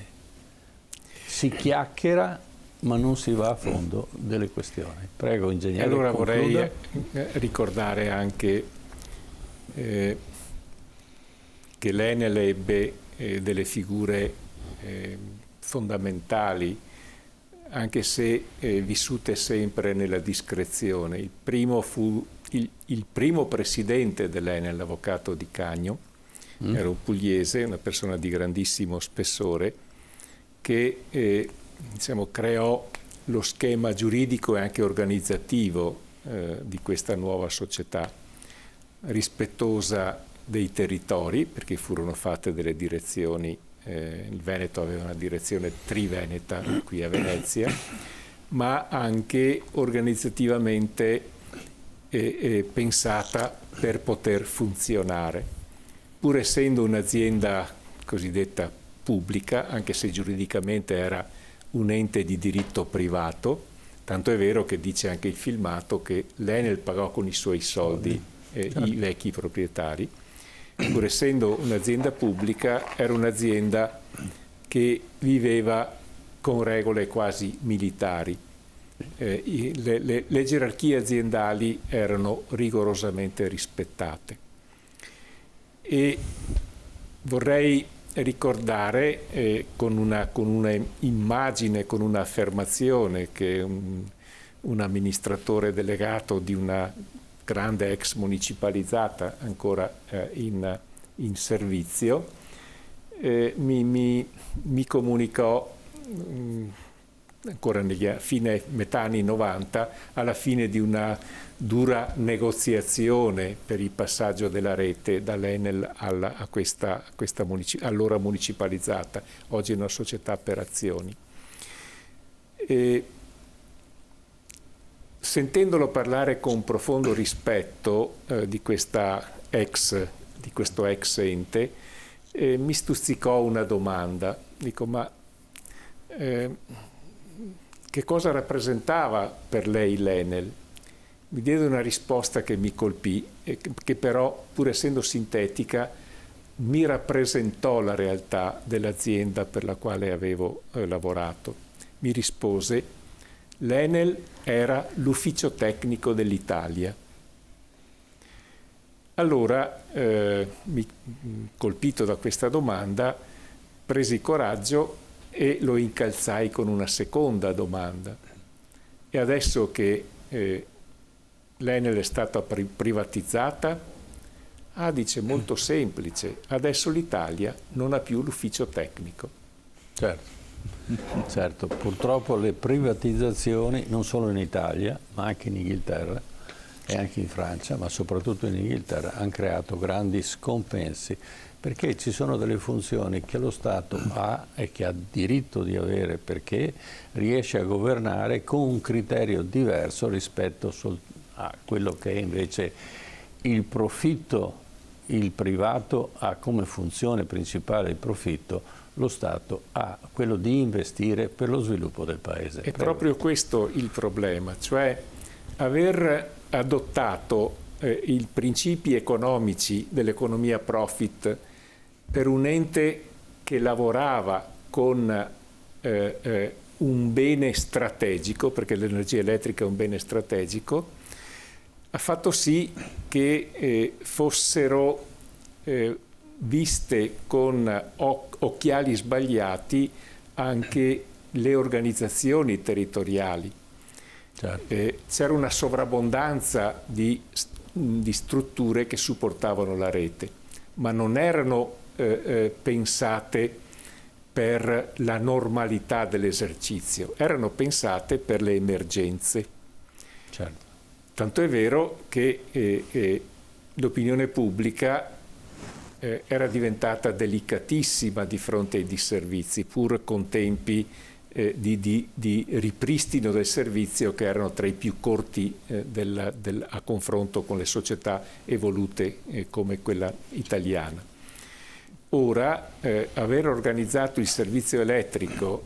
Si chiacchiera ma non si va a fondo delle questioni. Prego, ingegnere. Allora concluda. vorrei ricordare anche che l'Enel ebbe delle figure fondamentali, anche se vissute sempre nella discrezione. Il primo fu il primo presidente dell'Enel, l'avvocato Di Cagno, era un pugliese, una persona di grandissimo spessore, che creò lo schema giuridico e anche organizzativo di questa nuova società, rispettosa dei territori, perché furono fatte delle direzioni. Il Veneto aveva una direzione triveneta qui a Venezia, ma anche organizzativamente pensata per poter funzionare, pur essendo un'azienda cosiddetta pubblica, anche se giuridicamente era un ente di diritto privato, tanto è vero che dice anche il filmato che l'Enel pagò con i suoi soldi i vecchi proprietari. Pur essendo un'azienda pubblica, era un'azienda che viveva con regole quasi militari. Le gerarchie aziendali erano rigorosamente rispettate. E vorrei ricordare con una immagine, con un'affermazione che un amministratore delegato di una grande ex municipalizzata ancora in servizio mi comunicò ancora metà anni 90, alla fine di una dura negoziazione per il passaggio della rete dall'Enel a questa allora municipalizzata, oggi è una società per azioni. Sentendolo parlare con profondo rispetto di questo ex ente, mi stuzzicò una domanda. Dico, ma che cosa rappresentava per lei l'Enel? Mi diede una risposta che mi colpì, che però, pur essendo sintetica, mi rappresentò la realtà dell'azienda per la quale avevo lavorato. Mi rispose: l'Enel era l'ufficio tecnico dell'Italia. Allora, colpito da questa domanda, presi coraggio e lo incalzai con una seconda domanda. E adesso che l'Enel è stata privatizzata? Dice, molto semplice, adesso l'Italia non ha più l'ufficio tecnico. Certo, purtroppo le privatizzazioni, non solo in Italia, ma anche in Inghilterra e anche in Francia, ma soprattutto in Inghilterra, hanno creato grandi scompensi, perché ci sono delle funzioni che lo Stato ha e che ha diritto di avere, perché riesce a governare con un criterio diverso rispetto a quello che è invece il profitto. Il privato ha come funzione principale il profitto, lo Stato ha quello di investire per lo sviluppo del Paese. È proprio questo il problema, cioè aver adottato i principi economici dell'economia profit per un ente che lavorava con un bene strategico, perché l'energia elettrica è un bene strategico, ha fatto sì che fossero viste con occhiali sbagliati anche le organizzazioni territoriali. Certo. C'era una sovrabbondanza di strutture che supportavano la rete, ma non erano pensate per la normalità dell'esercizio, erano pensate per le emergenze. Certo. Tanto è vero che l'opinione pubblica era diventata delicatissima di fronte ai disservizi, pur con tempi di ripristino del servizio che erano tra i più corti a confronto con le società evolute come quella italiana. Ora, aver organizzato il servizio elettrico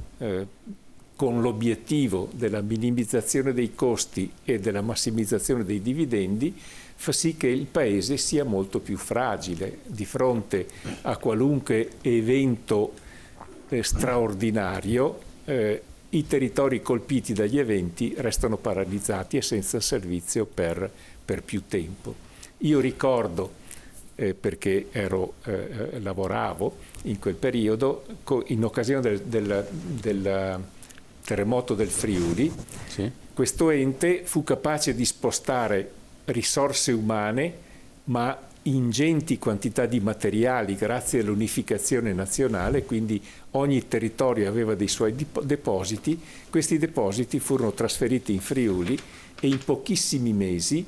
con l'obiettivo della minimizzazione dei costi e della massimizzazione dei dividendi fa sì che il Paese sia molto più fragile di fronte a qualunque evento straordinario. I territori colpiti dagli eventi restano paralizzati e senza servizio per più tempo. Io ricordo, perché lavoravo in quel periodo, in occasione del terremoto del Friuli, Sì. questo ente fu capace di spostare risorse umane, ma ingenti quantità di materiali grazie all'unificazione nazionale, quindi ogni territorio aveva dei suoi depositi. Questi depositi furono trasferiti in Friuli e in pochissimi mesi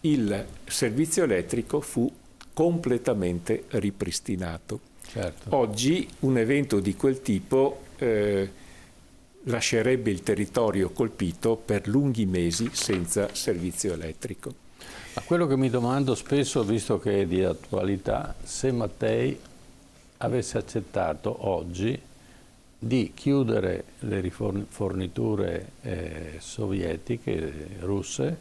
il servizio elettrico fu completamente ripristinato. Certo. Oggi un evento di quel tipo lascerebbe il territorio colpito per lunghi mesi senza servizio elettrico. Ma quello che mi domando spesso, visto che è di attualità, se Mattei avesse accettato oggi di chiudere le riforniture sovietiche, russe,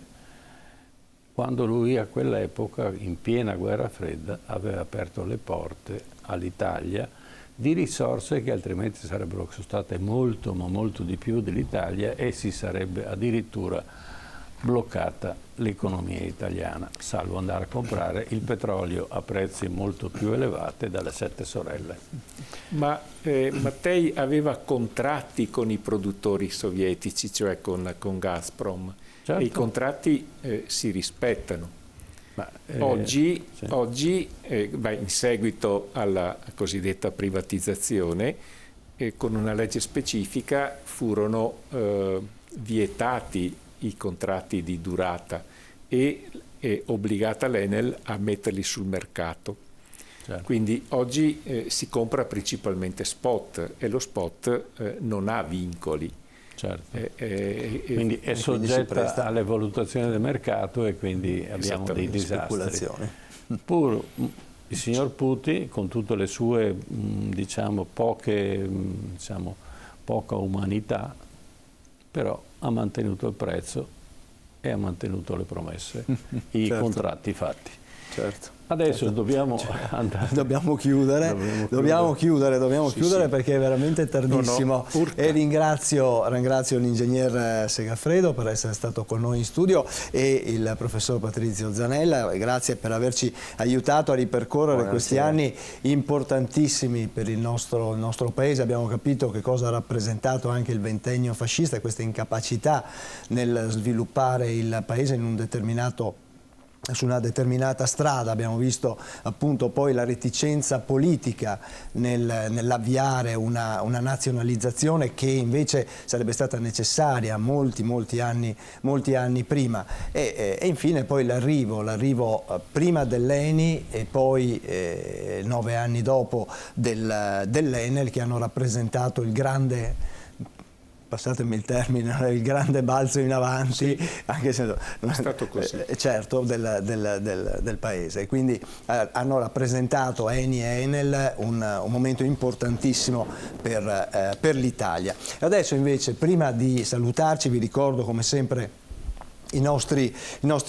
quando lui a quell'epoca, in piena guerra fredda, aveva aperto le porte all'Italia di risorse che altrimenti sarebbero state molto, ma molto di più dell'Italia, e si sarebbe addirittura bloccata l'economia italiana, salvo andare a comprare il petrolio a prezzi molto più elevati dalle 7 sorelle. Ma Mattei aveva contratti con i produttori sovietici, cioè con Gazprom, Certo. e i contratti si rispettano. Ma, Oggi, sì. in seguito alla cosiddetta privatizzazione, con una legge specifica furono vietati i contratti di durata e obbligata l'Enel a metterli sul mercato. Certo. Quindi oggi si compra principalmente spot e lo spot non ha vincoli. Certo. Quindi è soggetta alle valutazioni del mercato e quindi abbiamo dei disastri. Pur il signor Putin, con tutte le sue poca umanità, però ha mantenuto il prezzo e ha mantenuto le promesse, i certo. contratti fatti. Certo. Adesso dobbiamo andare. Dobbiamo chiudere perché è veramente tardissimo. E ringrazio l'ingegner Segafredo per essere stato con noi in studio e il professor Patrizio Zanella. Grazie per averci aiutato a ripercorrere questi anni importantissimi per il nostro paese. Abbiamo capito che cosa ha rappresentato anche il ventennio fascista e questa incapacità nel sviluppare il paese su una determinata strada. Abbiamo visto appunto poi la reticenza politica nell'avviare una nazionalizzazione che invece sarebbe stata necessaria molti anni prima, e infine poi l'arrivo prima dell'ENI e poi 9 anni dopo dell'Enel, che hanno rappresentato il grande, passatemi il termine, il grande balzo in avanti, sì, anche se non è stato così, certo, del paese. Quindi hanno rappresentato Eni e Enel un momento importantissimo per l'Italia. Adesso invece, prima di salutarci, vi ricordo come sempre i nostri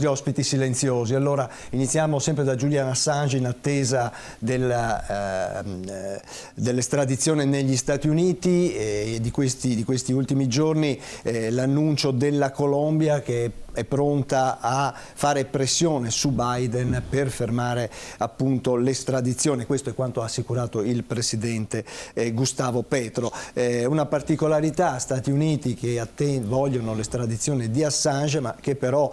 ospiti silenziosi. Allora iniziamo sempre da Julian Assange, in attesa dell'estradizione negli Stati Uniti, e di questi ultimi giorni l'annuncio della Colombia, che è pronta a fare pressione su Biden per fermare appunto l'estradizione. Questo è quanto ha assicurato il presidente Gustavo Petro. Una particolarità: Stati Uniti che vogliono l'estradizione di Assange, ma che però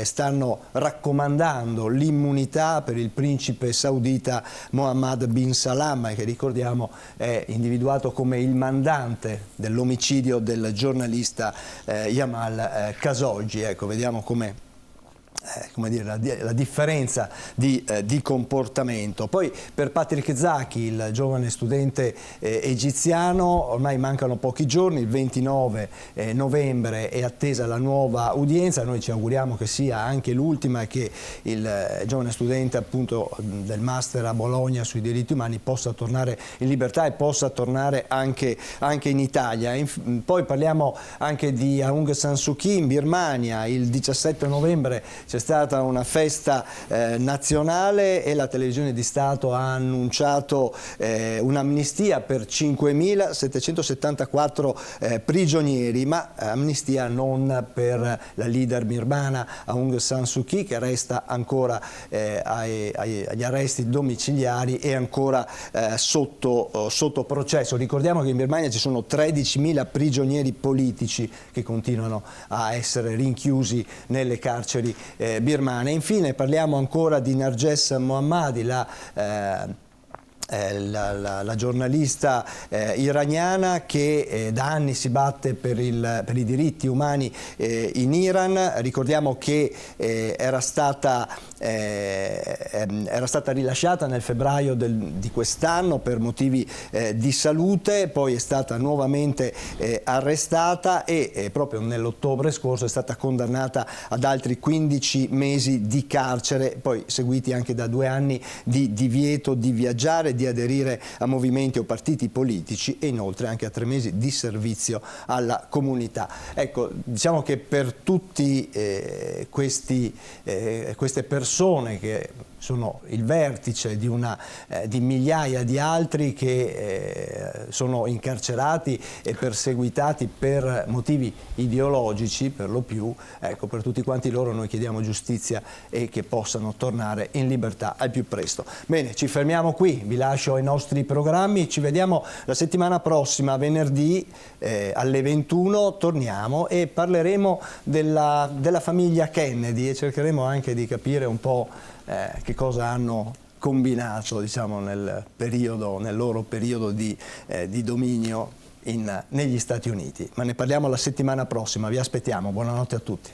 stanno raccomandando l'immunità per il principe saudita Mohammed bin Salman, che ricordiamo è individuato come il mandante dell'omicidio del giornalista Jamal Khashoggi. Ecco, vediamo come dire, la differenza di comportamento. Poi per Patrick Zaki, il giovane studente egiziano, ormai mancano pochi giorni, il 29 novembre è attesa la nuova udienza. Noi ci auguriamo che sia anche l'ultima e che il giovane studente appunto del master a Bologna sui diritti umani possa tornare in libertà e possa tornare anche in Italia. Poi parliamo anche di Aung San Suu Kyi in Birmania. Il 17 novembre c'è stata una festa nazionale e la televisione di Stato ha annunciato un'amnistia per 5.774 prigionieri, ma amnistia non per la leader birmana Aung San Suu Kyi, che resta ancora agli arresti domiciliari e ancora sotto processo. Ricordiamo che in Birmania ci sono 13.000 prigionieri politici che continuano a essere rinchiusi nelle carceri birmane. Infine parliamo ancora di Narges Mohammadi, la giornalista iraniana che da anni si batte per i diritti umani in Iran. Ricordiamo che era stata rilasciata nel febbraio di quest'anno per motivi di salute, poi è stata nuovamente arrestata e proprio nell'ottobre scorso è stata condannata ad altri 15 mesi di carcere, poi seguiti anche da 2 anni di divieto di viaggiare, di aderire a movimenti o partiti politici e inoltre anche a 3 mesi di servizio alla comunità. Ecco, diciamo che per tutti queste persone che sono il vertice di migliaia di altri che sono incarcerati e perseguitati per motivi ideologici per lo più, ecco, per tutti quanti loro noi chiediamo giustizia e che possano tornare in libertà al più presto. Bene, ci fermiamo qui, vi lascio ai nostri programmi, ci vediamo la settimana prossima, venerdì alle 21, torniamo e parleremo della famiglia Kennedy e cercheremo anche di capire un po' che cosa hanno combinato, diciamo, nel loro periodo di dominio negli Stati Uniti. Ma ne parliamo la settimana prossima, vi aspettiamo, buonanotte a tutti.